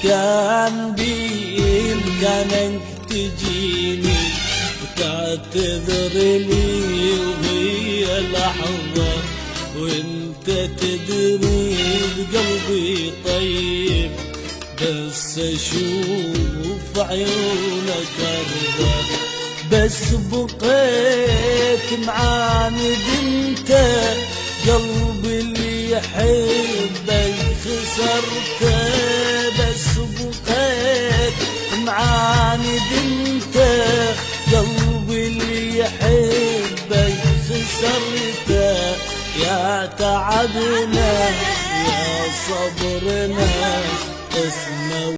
كان بإمكانك تجيني وتعتذر لي وهي لحظة، وانت تدري بقلبي طيب بس اشوف عيونك ارضى. بس بقيت معاند انت، قلبي اللي يحبك خسرته. بس بقيت معاند انت، قلبي اللي يحبك خسرته. يا تعبنا يا صبرنا